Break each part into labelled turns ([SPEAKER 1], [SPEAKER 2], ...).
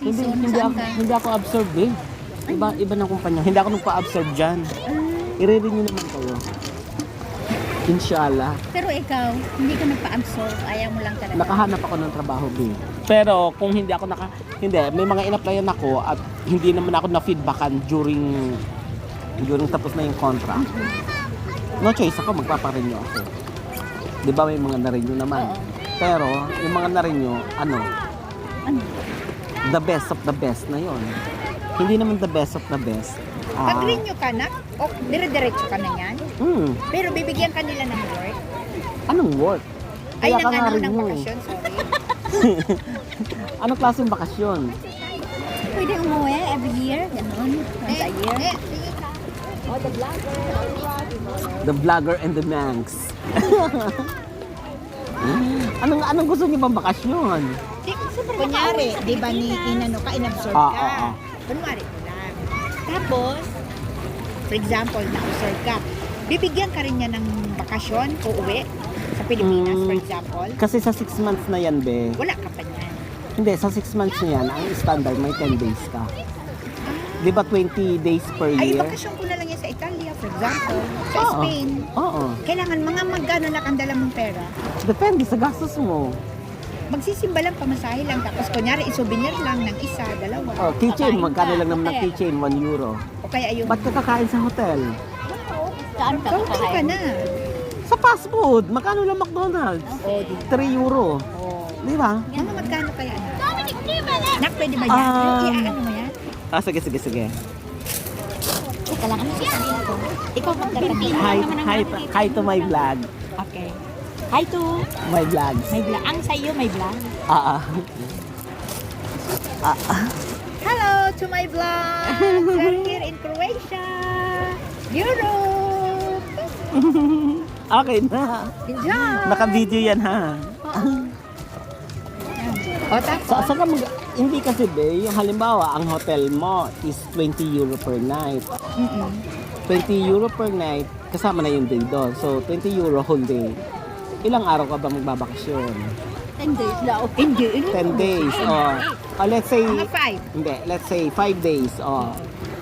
[SPEAKER 1] season?
[SPEAKER 2] Hindi
[SPEAKER 1] Saan
[SPEAKER 2] ako,
[SPEAKER 1] ka?
[SPEAKER 2] hindi ako absorb eh. Iba ng kumpanya. Hindi ako nagpa-absorb dyan. I-renew naman kayo. Inshallah.
[SPEAKER 1] Pero ikaw, hindi ka nagpa-absorb. Ayaw mo lang talaga.
[SPEAKER 2] Nakahanap ako ng trabaho, B. Pero kung hindi ako hindi, may mga in-applyan ako at hindi naman ako na-feedbackan during tapos na yung contract. No choice ako, magpaparenew ako. Di ba may mga na-renew naman?
[SPEAKER 1] Oo.
[SPEAKER 2] Pero yung mga na-renew,
[SPEAKER 1] Ano?
[SPEAKER 2] the best of the best na yon. Hindi naman the best of the best.
[SPEAKER 1] Pag-renew ka na, o dire-diretso ka na yan. Pero bibigyan ka nila ng work.
[SPEAKER 2] Anong work?
[SPEAKER 1] Ay,
[SPEAKER 2] Kaya ka
[SPEAKER 1] ng
[SPEAKER 2] nga
[SPEAKER 1] ng
[SPEAKER 2] renew eh.
[SPEAKER 1] bakasyon, sorry.
[SPEAKER 2] Anong klaseng bakasyon?
[SPEAKER 1] Pwede umuwi every year, gano'n. Once a year.
[SPEAKER 2] The vlogger and the Manx. anong gusto niyo bang bakasyon?
[SPEAKER 1] Kunyari, di ba inabsorb ka. Kunwari ko lang. Tapos, for example, na-absorb ka. Bibigyan ka rin niya ng bakasyon, uuwi sa Pilipinas, for example.
[SPEAKER 2] Kasi sa 6 months na yan, be.
[SPEAKER 1] Wala ka pa niyan.
[SPEAKER 2] Hindi, sa 6 months na yan, ang standard may 10 days ka. Di ba 20 days per
[SPEAKER 1] Ay,
[SPEAKER 2] year?
[SPEAKER 1] bakasyon ko na lang yan sa Italia, for example. Sa
[SPEAKER 2] Oo.
[SPEAKER 1] Spain.
[SPEAKER 2] Oo.
[SPEAKER 1] Kailangan mga magkano lang ang dala mong pera.
[SPEAKER 2] Depende sa gastos mo.
[SPEAKER 1] Magsisimba lang, pamasahe lang. Tapos kunyari, souvenir lang ng isa, dalawa.
[SPEAKER 2] Oh, keychain,
[SPEAKER 1] Kakain
[SPEAKER 2] magkano
[SPEAKER 1] ka,
[SPEAKER 2] lang naman ng
[SPEAKER 1] hotel.
[SPEAKER 2] keychain? 1 euro.
[SPEAKER 1] O kaya yung...
[SPEAKER 2] Ba't ka kakain sa hotel?
[SPEAKER 1] Saan ka kakain? na.
[SPEAKER 2] Sa fast food, magkano lang McDonald's?
[SPEAKER 1] O, di
[SPEAKER 2] 3 euro.
[SPEAKER 1] O.
[SPEAKER 2] Di ba?
[SPEAKER 1] Mga magkano kaya na? Nak, pwede ba yan? Iaano mo yan?
[SPEAKER 2] Sige.
[SPEAKER 1] Teka lang, ano sasabihin ko? Ikaw magtatanong.
[SPEAKER 2] Hi to my vlog.
[SPEAKER 1] Okay. Hi to
[SPEAKER 2] My vlogs.
[SPEAKER 1] my vlog. Ang sa'yo, may vlog. Hello to my vlog. We're here in Croatia, Europe.
[SPEAKER 2] Okay na.
[SPEAKER 1] Enjoy.
[SPEAKER 2] Naka-video yan ha.
[SPEAKER 1] O, tapos?
[SPEAKER 2] Hindi kasi be, yung halimbawa, ang hotel mo is 20 euro per night. 20 euro per night, kasama na yung day doon. So, 20 euro whole day. Ilang araw ka ba magbabakasyon?
[SPEAKER 1] 10 days lang. Hindi.
[SPEAKER 2] 10 days. Let's say,
[SPEAKER 1] Mga 5.
[SPEAKER 2] hindi, let's say 5 days.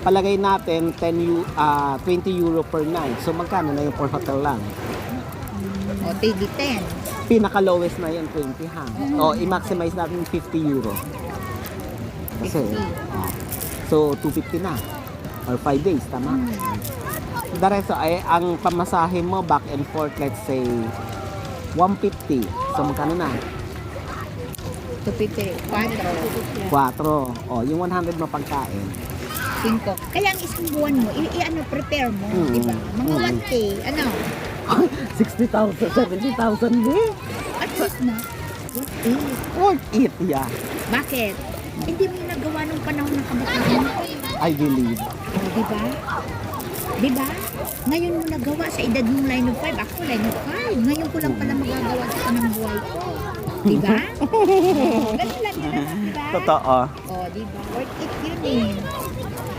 [SPEAKER 2] Palagay natin 20 euro per night. So, magkano na yung per hotel lang?
[SPEAKER 1] O, tigil 10.
[SPEAKER 2] Pinaka-lowest na yun, 20 ha. I-maximize natin 50 euro. Kasi, so 250 na. Or 5 days, tama? The rest, ay, ang pamasahe mo back and forth, let's say, 150. So, magkano na?
[SPEAKER 1] 250. 4.
[SPEAKER 2] 4. Yung 100 mo pagkain.
[SPEAKER 1] 5. Kaya ang isang buwan mo, prepare mo, di ba? Mga 1K, ano?
[SPEAKER 2] 60,000, 70,000 di?
[SPEAKER 1] At least na.
[SPEAKER 2] Worth it, yeah.
[SPEAKER 1] Bakit? Hindi mo nagawa nung panahon ng kabataan.
[SPEAKER 2] I believe.
[SPEAKER 1] Di ba? Di ba? Ngayon mo nagawa sa edad mong line of 5. Ako line of 5. Ngayon ko lang pala magagawa sa panang buhay ko. Di ba? Ganun lang yun, di ba?
[SPEAKER 2] Totoo.
[SPEAKER 1] Di ba? Worth it yun eh.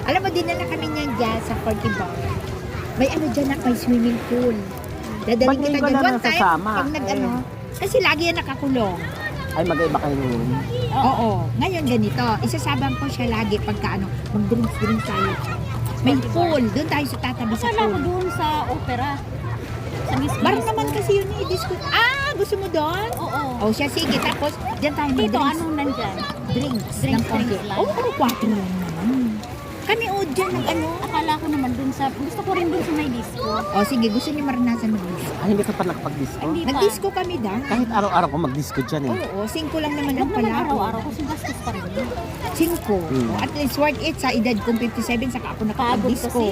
[SPEAKER 1] Alam mo, dinala kami niyan dyan sa Forty Bar. May ano dyan na, may swimming pool. Dadaling
[SPEAKER 2] Ba't
[SPEAKER 1] kita
[SPEAKER 2] ngayon ko
[SPEAKER 1] dyan.
[SPEAKER 2] lang
[SPEAKER 1] One time,
[SPEAKER 2] nasasama?
[SPEAKER 1] pag nag-ano, kasi lagi yan nakakulong.
[SPEAKER 2] Ay, magkaiba kayo ng room.
[SPEAKER 1] Oo. Ngayon ganito, isasabang ko siya lagi pagka ano, mag-drinks tayo. May pool. Doon tayo sa tatabi sa
[SPEAKER 3] Akala ko
[SPEAKER 1] pool.
[SPEAKER 3] doon sa opera. Sa Miss
[SPEAKER 1] Bar naman kasi yun eh, disco. Gusto mo doon?
[SPEAKER 3] Oo.
[SPEAKER 1] Siya, sige. Tapos, dyan tayo
[SPEAKER 3] Dito,
[SPEAKER 1] mag-drinks.
[SPEAKER 3] anong nandyan?
[SPEAKER 1] Drinks.
[SPEAKER 3] Drinks,
[SPEAKER 1] ng konti.
[SPEAKER 3] drinks lang.
[SPEAKER 1] Oo, kwarto lang naman. Kami dyan ng ano.
[SPEAKER 3] Akala ko naman doon sa, gusto ko rin doon sa may disco.
[SPEAKER 1] Sige, gusto niyo maranasan mag-disco.
[SPEAKER 2] Hindi ka pa nakapag-disco?
[SPEAKER 3] Hindi pa.
[SPEAKER 1] Nag-disco kami da.
[SPEAKER 2] Kahit araw-araw ko mag-disco dyan eh.
[SPEAKER 1] Oo, 5 lang naman
[SPEAKER 3] Huwag
[SPEAKER 1] ang
[SPEAKER 3] naman
[SPEAKER 1] palaro.
[SPEAKER 3] araw-araw kasi gastos pa rin yun.
[SPEAKER 1] 5. At least worth it sa edad kong 57 saka ako
[SPEAKER 3] Pagod
[SPEAKER 1] nakapag-disco.
[SPEAKER 3] kasi.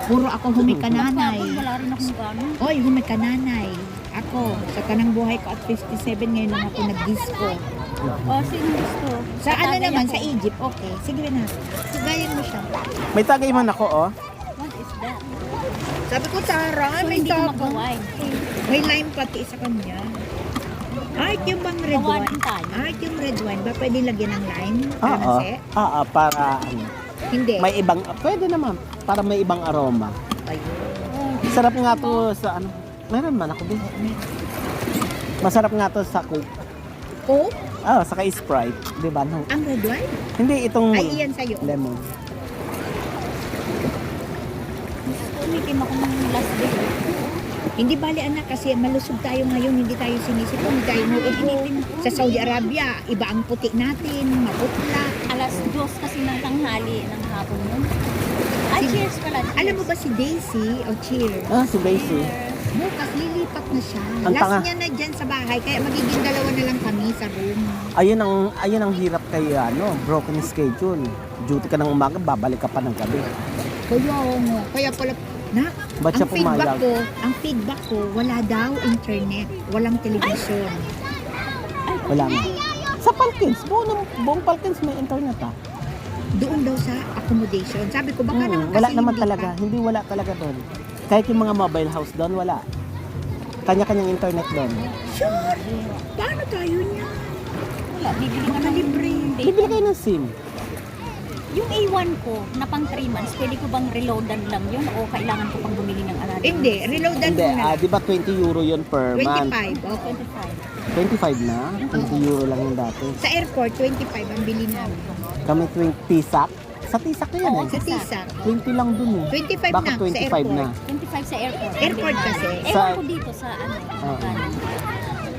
[SPEAKER 1] Puro ako humikananay.
[SPEAKER 3] Pagod, wala rin akong gano'n.
[SPEAKER 1] Oy, humikananay. Ako, sa tanang buhay ko at 57 ngayon lang ako nag-disco.
[SPEAKER 3] Sino gusto?
[SPEAKER 1] Sa ano
[SPEAKER 3] Tatagay
[SPEAKER 1] naman,
[SPEAKER 3] ako.
[SPEAKER 1] sa Egypt, okay. Sige na. Sugayan mo siya.
[SPEAKER 2] May tagay man ako,
[SPEAKER 3] What is that?
[SPEAKER 1] Sabi ko, Tara,
[SPEAKER 3] So,
[SPEAKER 1] may
[SPEAKER 3] hindi ka
[SPEAKER 1] tago.
[SPEAKER 3] mag-wine.
[SPEAKER 1] May lime pati sa kanya. Art yung bang red
[SPEAKER 3] Gawa
[SPEAKER 1] wine?
[SPEAKER 3] din tayo.
[SPEAKER 1] Art yung red wine. Ba pwede lagyan ng lime?
[SPEAKER 2] Oo.
[SPEAKER 1] Kasi?
[SPEAKER 2] Para ano.
[SPEAKER 1] Hindi.
[SPEAKER 2] May ibang, pwede naman. Para may ibang aroma.
[SPEAKER 1] Ayun.
[SPEAKER 2] Sarap nga to sa ano. Meron man ako din. Masarap nga to sa coke.
[SPEAKER 1] Coke?
[SPEAKER 2] Saka Sprite. Di ba? No?
[SPEAKER 1] Ang red wine?
[SPEAKER 2] Hindi, itong
[SPEAKER 1] Ay, iyan sa'yo.
[SPEAKER 2] lemon.
[SPEAKER 3] Umitim ako ng last day.
[SPEAKER 1] Hindi bali anak kasi malusog tayo ngayon, hindi tayo sinisipon, hindi tayo muupo. Sa Saudi Arabia, iba ang puti natin, maputla.
[SPEAKER 3] Alas 2 kasi ng tanghali ng hapon yun. Ay, cheers pala. Cheers.
[SPEAKER 1] Alam mo ba si Daisy, o cheer,
[SPEAKER 2] Si Daisy.
[SPEAKER 1] bukas lilipat na siya.
[SPEAKER 2] Ang
[SPEAKER 1] Last
[SPEAKER 2] tanga.
[SPEAKER 1] niya na dyan sa bahay, kaya magiging dalawa na lang kami sa room.
[SPEAKER 2] Ayun ang hirap kay broken schedule. Duty ka ng umaga, babalik ka pa ng gabi.
[SPEAKER 1] Kaya pala,
[SPEAKER 2] Ba't siya pumayag?
[SPEAKER 1] ang feedback ko, wala daw internet, walang television.
[SPEAKER 2] Wala nga. Sa Palkins, buong Palkins may internet
[SPEAKER 1] Doon daw sa accommodation. Sabi ko, baka naman kasi
[SPEAKER 2] Wala naman
[SPEAKER 1] hindi
[SPEAKER 2] talaga.
[SPEAKER 1] pa.
[SPEAKER 2] Hindi wala talaga doon. Kahit yung mga mobile house doon, wala. Kanya-kanyang internet doon.
[SPEAKER 1] Sure! Paano tayo niya?
[SPEAKER 3] Wala, bibili ka
[SPEAKER 1] Baka
[SPEAKER 3] ng
[SPEAKER 1] libre.
[SPEAKER 2] Bibili kayo ng SIM.
[SPEAKER 3] Yung A1 ko na pang 3 months, pwede ko bang reloadan lang yun o kailangan ko pang bumili ng another?
[SPEAKER 1] Hindi, reloadan
[SPEAKER 2] Hindi,
[SPEAKER 1] mo na.
[SPEAKER 2] di ba 20 euro yun per month?
[SPEAKER 1] 25. Oh.
[SPEAKER 3] 25.
[SPEAKER 2] 25 na? 20 euro lang yung dati.
[SPEAKER 1] Sa airport, 25 ang bili namin.
[SPEAKER 2] Kami 20 Tisak. Sa Tisak na yan
[SPEAKER 3] Oo,
[SPEAKER 2] eh.
[SPEAKER 1] Sa Tisak,
[SPEAKER 2] 20 lang dun eh.
[SPEAKER 1] 25
[SPEAKER 2] Baka
[SPEAKER 1] na sa
[SPEAKER 2] 25
[SPEAKER 1] airport.
[SPEAKER 2] na.
[SPEAKER 3] 25 sa airport.
[SPEAKER 1] Airport kasi.
[SPEAKER 3] Ewan
[SPEAKER 2] Sa-
[SPEAKER 3] ko dito sa ano.
[SPEAKER 2] Oo.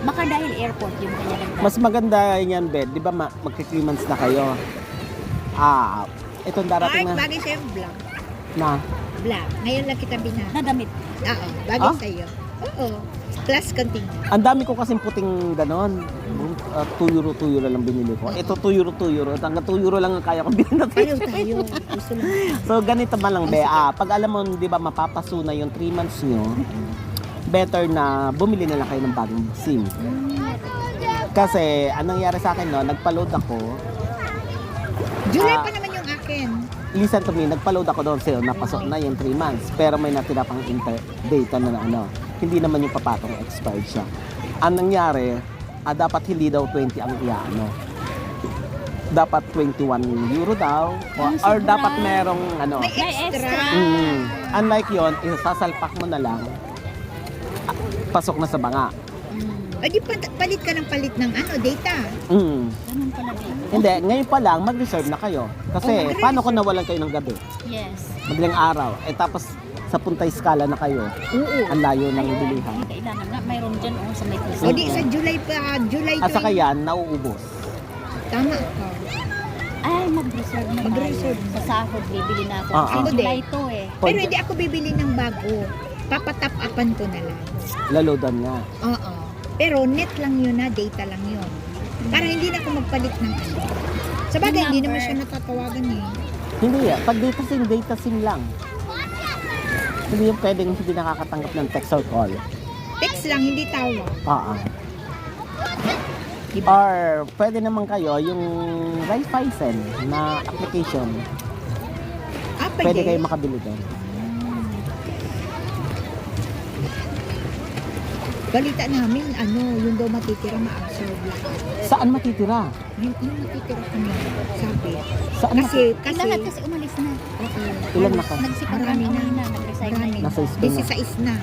[SPEAKER 3] Baka dahil airport yung kanya lang.
[SPEAKER 2] Mas maganda yan, Bet. Di ba magka-3 months na kayo? Itong darating
[SPEAKER 1] Mark,
[SPEAKER 2] na.
[SPEAKER 1] bagay sa'yo vlog.
[SPEAKER 2] Na.
[SPEAKER 1] Vlog. Ngayon lang kita binat.
[SPEAKER 3] Nadamit.
[SPEAKER 1] Oo, bagay
[SPEAKER 2] Ah?
[SPEAKER 1] sa'yo. Oo. Class continue.
[SPEAKER 2] Ang dami ko kasing puting ganon. 2 euro lang binili ko. Ito 2 euro. Hanggang 2 euro lang ang kaya kong bilhin na
[SPEAKER 1] Pareho
[SPEAKER 2] t-shirt.
[SPEAKER 1] tayo. Gusto lang.
[SPEAKER 2] So ganito man lang, Be. Pag alam mo, di ba, mapapaso na yung 3 months nyo, better na bumili na lang kayo ng bagong SIM. Kasi, anong nangyari sa akin, no, nagpa-load ako.
[SPEAKER 1] July
[SPEAKER 2] Ah.
[SPEAKER 1] pa naman yung akin.
[SPEAKER 2] Listen to me, nagpa-load ako doon sa'yo, napasok na yung 3 months. Pero may natira pang data na ano. Hindi naman yung papatong expired siya. Ang nangyari, dapat hindi daw 20 ang iaano. Dapat 21 euro daw. Or
[SPEAKER 3] sobra.
[SPEAKER 2] dapat merong ano.
[SPEAKER 1] May
[SPEAKER 3] May
[SPEAKER 1] extra.
[SPEAKER 3] extra.
[SPEAKER 2] Unlike yon, isasalpak mo na lang. Pasok na sa banga.
[SPEAKER 1] O di palit ka ng palit ng ano, data.
[SPEAKER 3] Ganun pala dito.
[SPEAKER 2] Hindi, ngayon pa lang, mag-reserve na kayo. Kasi,
[SPEAKER 1] mag-reserve.
[SPEAKER 2] paano kung nawalan kayo ng gabi?
[SPEAKER 3] Yes.
[SPEAKER 2] Madaling araw. Tapos, sa Puntay Scala na kayo.
[SPEAKER 1] Oo.
[SPEAKER 2] Ang layo ng bilihan.
[SPEAKER 3] Ay, kailangan nga. Mayroon dyan sa may puso.
[SPEAKER 1] O di sa July pa, July 20.
[SPEAKER 2] At saka yan, nauubos.
[SPEAKER 1] Tama ka.
[SPEAKER 3] Ay, mag-reserve na
[SPEAKER 1] Mag-reserve.
[SPEAKER 3] tayo. Sa sahod, bibili na ako.
[SPEAKER 2] Ah,
[SPEAKER 3] Kasi
[SPEAKER 1] ah.
[SPEAKER 3] July to eh.
[SPEAKER 1] Pero hindi ako bibili ng bago. Papatap-upan ko na lang.
[SPEAKER 2] Lalodan nga.
[SPEAKER 1] Oo. Pero net lang yun na, data lang yun. Para hindi na ako magpalit ng ano. Sa bagay, hindi naman siya natatawagan eh.
[SPEAKER 2] Hindi pag data sim lang. Hindi yung pwedeng hindi nakakatanggap ng text or call.
[SPEAKER 1] Text lang, hindi tawag.
[SPEAKER 2] Oo.
[SPEAKER 1] Diba?
[SPEAKER 2] Or pwede naman kayo yung Raiffeisen na application. Pwede kayo makabili doon.
[SPEAKER 1] Balita namin, yung daw matitira ma-absorb lang.
[SPEAKER 2] Saan matitira?
[SPEAKER 1] Yung matitira kami, sabi.
[SPEAKER 2] Saan
[SPEAKER 1] Kasi,
[SPEAKER 3] Lahat kasi umalis na.
[SPEAKER 2] Ilan na ka?
[SPEAKER 3] Nagsipag
[SPEAKER 1] Marami
[SPEAKER 3] na.
[SPEAKER 1] na.
[SPEAKER 3] Nag-resign na
[SPEAKER 1] Marami
[SPEAKER 3] yun.
[SPEAKER 2] Nasa Spain na.
[SPEAKER 1] 16 na.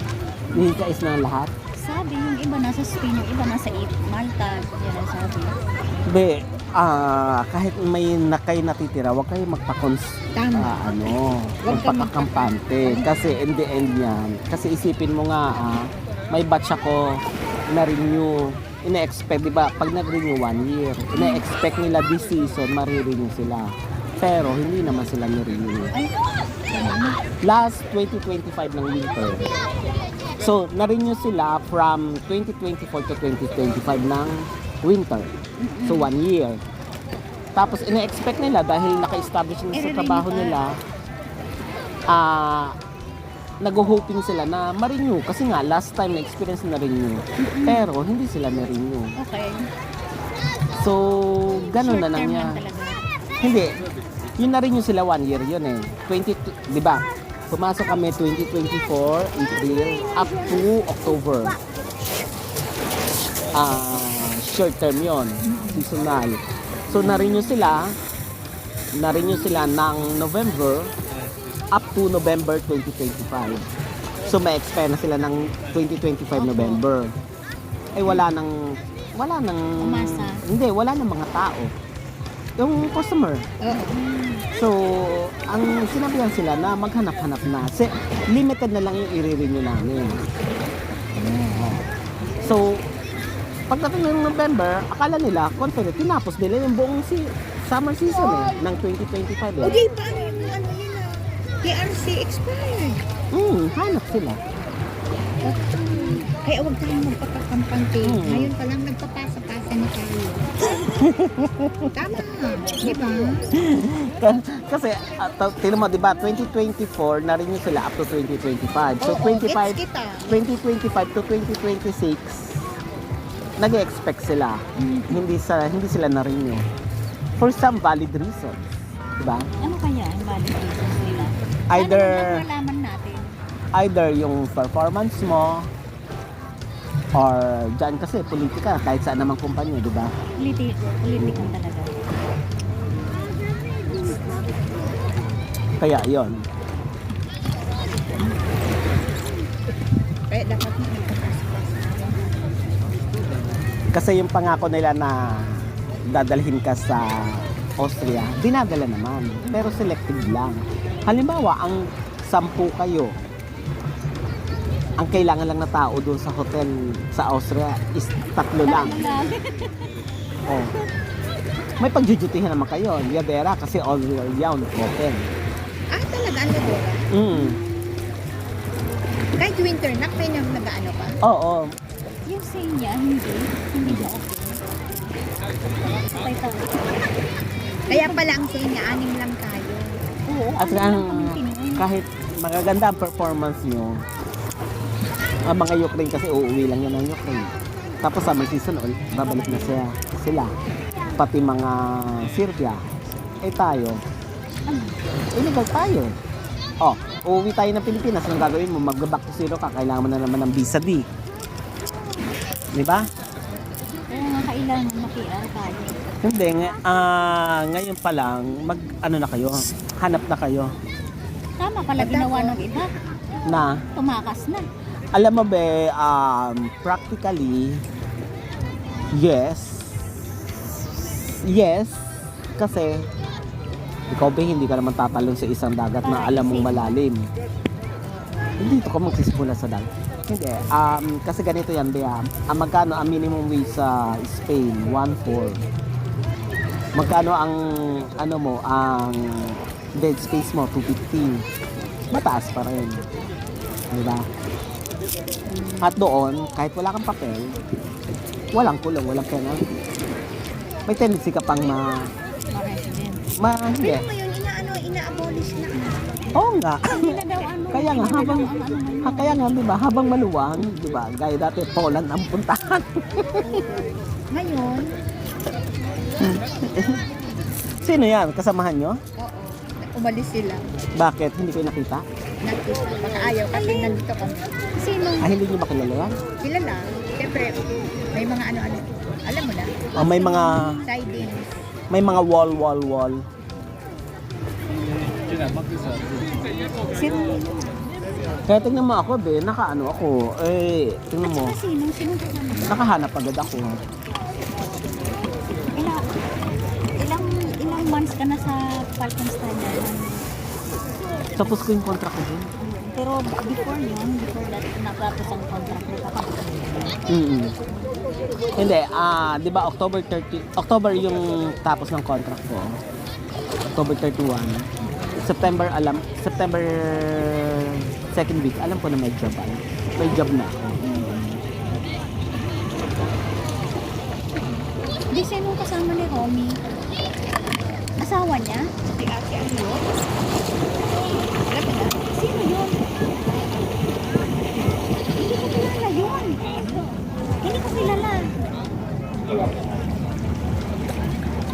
[SPEAKER 2] Nihikais na lahat?
[SPEAKER 3] Sabi, yung iba nasa Spain, yung iba nasa Malta. Yan ang sabi.
[SPEAKER 2] Be, kahit may kayo natitira, huwag kayo
[SPEAKER 1] Tama. Huwag kang
[SPEAKER 2] magpapakampante. Kasi in the end yan, kasi isipin mo nga, may batch ako na-renew. Ina-expect, di ba, pag nag-renew 1 year, ina-expect nila this season, marirenew sila. Pero hindi naman sila ni-renew.
[SPEAKER 3] Ay,
[SPEAKER 2] Last 2025 ng winter. So, na-renew sila from 2024 to 2025 ng winter. So, 1 year. Tapos, ina-expect nila dahil naka-establish na sa
[SPEAKER 3] I-renew
[SPEAKER 2] trabaho
[SPEAKER 3] pa.
[SPEAKER 2] nila, nag-hoping sila na ma-renew. Kasi nga, last time na-experience na renew. Pero, hindi sila na-renew.
[SPEAKER 3] okay.
[SPEAKER 2] So, ganun na
[SPEAKER 3] Short term lang
[SPEAKER 2] nangyari.
[SPEAKER 3] talaga.
[SPEAKER 2] Hindi. Yun na-renew sila 1 year yun eh. Di ba? Pumasok kami 2024, April, up to October. Short term yon, seasonal. So, na-renew sila ng November up to November 2025. So, may expire na sila ng 2025 November. Ay, wala nang wala nang
[SPEAKER 3] Umasa.
[SPEAKER 2] Hindi, wala nang mga tao. Yung customer.
[SPEAKER 1] Oo.
[SPEAKER 2] So, ang sinabihan sila na maghanap-hanap na. Limited na lang yung i-renew namin. So, pagdating ng November, akala nila, confident, tinapos nila yung buong summer season ng 2025
[SPEAKER 1] O di, paano yung ano nila? TRC expired.
[SPEAKER 2] Hanap sila.
[SPEAKER 1] Kaya huwag tayong magpapakampante. Ngayon pa lang nagpapasa-pasa na tayo. Tama. Di ba?
[SPEAKER 2] Kasi, tingnan mo, di ba, 2024, na-renew sila up to 2025. So,
[SPEAKER 1] Oo, gets kita.
[SPEAKER 2] 2025 to 2026, nag-expect sila. Hindi sila na-renew. For some valid reasons. Diba?
[SPEAKER 3] Ano kaya ang valid reasons nila?
[SPEAKER 2] Either,
[SPEAKER 3] Paano malalaman natin?
[SPEAKER 2] either yung performance mo, or dyan kasi politika, kahit saan namang kumpanya, di ba?
[SPEAKER 3] Political talaga.
[SPEAKER 2] Kaya yon.
[SPEAKER 1] Kaya dapat mo nagpapasa-pasa.
[SPEAKER 2] Kasi yung pangako nila na dadalhin ka sa Austria, dinadala naman. Pero selective lang. Halimbawa, ang 10 kayo, ang kailangan lang na tao doon sa hotel sa Austria is 3 lang. Oh. May pagjujutihan naman kayo. Yadera kasi all year round open.
[SPEAKER 1] Ah, talaga? Ano ba? Kahit winter na, may nag-ano pa?
[SPEAKER 2] Oo.
[SPEAKER 3] Yung say niya, hindi siya okay. Sabay tayo.
[SPEAKER 1] Kaya pala ang say niya, 6 lang tayo.
[SPEAKER 3] Oo,
[SPEAKER 2] At kahit magaganda ang performance nyo, ang mga Ukraine kasi uuwi lang yan ng Ukraine. Tapos summer season ulit, babalik na sila. Pati mga Serbia. Eh tayo, illegal tayo. Oh, uuwi tayo ng Pilipinas. Anong gagawin mo? Mag-back to zero ka. Kailangan mo na naman ng visa D. Di ba?
[SPEAKER 3] Kaya nga kailangan maki-R tayo.
[SPEAKER 2] Hindi. Ngayon pa lang, ano na kayo? Hanap na kayo.
[SPEAKER 3] Tama pala ginawa ng iba.
[SPEAKER 2] Na,
[SPEAKER 3] Tumakas na.
[SPEAKER 2] alam mo ba, practically, yes. Yes. Kasi, ikaw ba hindi ka naman tatalon sa isang dagat na alam mong malalim. Hindi ito ka magsisimula sa dagat. Hindi. Kasi ganito yan, Bea. Magkano ang minimum wage sa Spain? 1.4. Magkano ang, ano mo, ang dead space mo? 250. Mataas pa rin. Diba? At doon, kahit wala kang papel, walang kulong, walang penalty. May tendency ka pang
[SPEAKER 3] Ma-resident.
[SPEAKER 2] hindi.
[SPEAKER 1] Pero ngayon, ina-abolish na.
[SPEAKER 2] Oo nga.
[SPEAKER 3] Nila daw ano.
[SPEAKER 2] Kaya nga,
[SPEAKER 3] nila
[SPEAKER 2] habang,
[SPEAKER 3] daw ang ano ngayon.
[SPEAKER 2] kaya nga, di ba, habang maluwang, di ba, gaya dati, Poland ang puntahan.
[SPEAKER 1] Ngayon,
[SPEAKER 2] Sino yan? Kasamahan nyo?
[SPEAKER 1] oo, umalis sila.
[SPEAKER 2] Bakit? Hindi kayo nakita?
[SPEAKER 1] Nakita. Baka ayaw kasi nandito kami.
[SPEAKER 3] Sino?
[SPEAKER 2] Hindi nyo ba kilala yan?
[SPEAKER 1] Kilala. Siyempre, may mga ano-ano. Alam mo na,
[SPEAKER 2] May mga,
[SPEAKER 1] siding.
[SPEAKER 2] may mga wall.
[SPEAKER 3] Sino?
[SPEAKER 2] Kaya tingnan mo ako, be, nakaano ako. Tingnan mo,
[SPEAKER 3] Sino kasama?
[SPEAKER 2] nakahanap agad ako.
[SPEAKER 3] Ilang months ka na sa Falkenstein na yun?
[SPEAKER 2] Tapos ko yung contract ko dun.
[SPEAKER 3] Pero before that, natapos ang contract mo pa.
[SPEAKER 2] Hindi, di ba October yung tapos ng contract ko. October 31. September second week, alam ko na may job ako. May job na ako.
[SPEAKER 3] Di sino kasama ni Romy? Asawa niya?
[SPEAKER 1] Si Ate Ayo. Alam mo na,
[SPEAKER 3] Sino yun? Hindi ko kilala yun. Hindi ko kilala.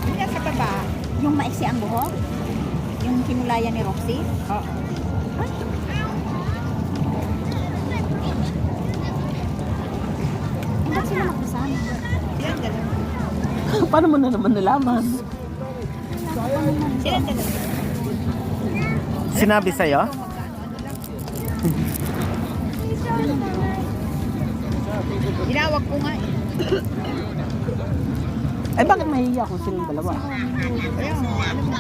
[SPEAKER 1] yung nasa baba.
[SPEAKER 3] Yung maiksi ang buhok? Yung kinulayan ni Roxy?
[SPEAKER 1] Oo.
[SPEAKER 3] Ay. Ba't sila magkasama?
[SPEAKER 1] Silang dalawa.
[SPEAKER 2] Paano mo na naman nalaman?
[SPEAKER 1] Silang dalawa.
[SPEAKER 2] Sinabi sa'yo?
[SPEAKER 1] Tinawag ko nga eh.
[SPEAKER 2] Eh, bakit mahihiya kung silang dalawa?
[SPEAKER 1] Kaya nga, alam mo,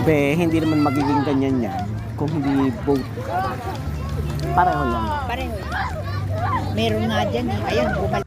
[SPEAKER 2] Be, hindi naman magiging ganyan yan kung hindi both. Pareho lang.
[SPEAKER 1] pareho. Meron nga dyan eh. Ayun, bumalik.